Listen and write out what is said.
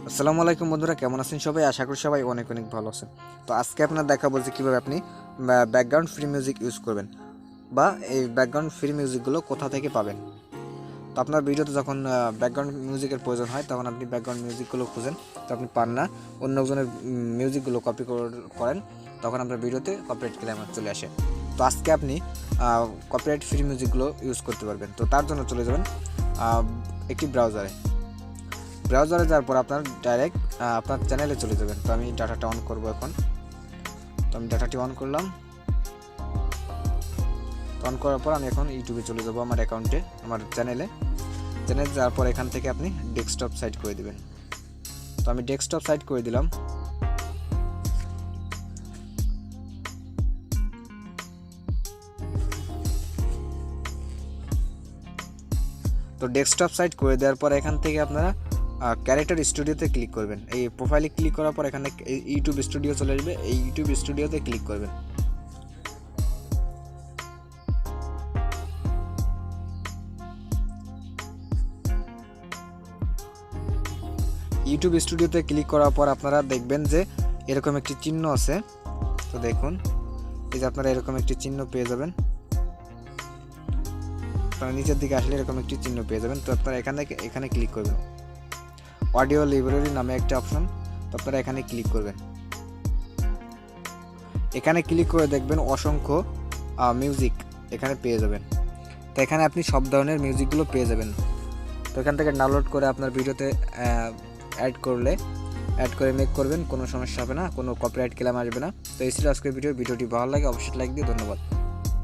আসসালামু আলাইকুম বন্ধুরা, কেমন আছেন সবাই? আশা করি সবাই অনেক অনেক ভালো আছেন। তো আজকে আপনার দেখাবো যে কীভাবে আপনি ব্যাকগ্রাউন্ড ফ্রি মিউজিক ইউজ করবেন বা এই ব্যাকগ্রাউন্ড ফ্রি মিউজিকগুলো কোথা থেকে পাবেন। তো আপনার ভিডিওতে যখন ব্যাকগ্রাউন্ড মিউজিকের প্রয়োজন হয় তখন আপনি ব্যাকগ্রাউন্ড মিউজিকগুলো খুঁজেন, তো আপনি পান না, অন্য একজনের মিউজিকগুলো কপি করেন, তখন আপনার ভিডিওতে কপিরাইট ক্লেম চলে আসে। তো আজকে আপনি কপিরাইট ফ্রি মিউজিকগুলো ইউজ করতে পারবেন। তো তার জন্য চলে যাবেন একটি ব্রাউজারে যাওয়ার পর আপনার ডাইরেক্ট আপনার চ্যানেলে চলে যাবেন। তো আমি ডাটাটা অন করব এখন। তো আমি ডাটাটি অন করলাম। অন করার পর আমি এখন ইউটিউবে চলে যাব, আমার অ্যাকাউন্টে, আমার চ্যানেলে যাওয়ার পর এখান থেকে আপনি ডেস্কটপ সাইড করে দিবেন। তো আমি ডেস্কটপ সাইড করে দিলাম। তো ডেস্কটপ সাইড করে দেওয়ার পর এখান থেকে আপনারা ক্যারেক্টার স্টুডিওতে ক্লিক করবেন। এই প্রোফাইলে ক্লিক করার পর এখানে ইউটিউব স্টুডিও চলে আসবে, এই ইউটিউব স্টুডিওতে ক্লিক করবেন। ইউটিউব স্টুডিওতে ক্লিক করার পর আপনারা দেখবেন যে এরকম একটি চিহ্ন আছে। তো দেখুন, এই যে আপনারা এরকম একটি চিহ্ন পেয়ে যাবেন। আপনারা নিচের দিকে আসলে এরকম একটি চিহ্ন পেয়ে যাবেন। তো আপনারা এখানে ক্লিক করবেন। অডিও লাইব্রেরি নামে একটা অপশন, তো আপনারা এখানে ক্লিক করবেন। এখানে ক্লিক করে দেখবেন অসংখ্য মিউজিক এখানে পেয়ে যাবেন। তো এখানে আপনি সব ধরনের মিউজিকগুলো পেয়ে যাবেন। তো এখান থেকে ডাউনলোড করে আপনার ভিডিওতে অ্যাড করে মেক করবেন, কোনো সমস্যা হবে না, কোনো কপিরাইট ক্লেম আসবে না। তো এই ছিল আজকের ভিডিওটি ভালো লাগে অবশ্যই লাইক দিয়ে ধন্যবাদ।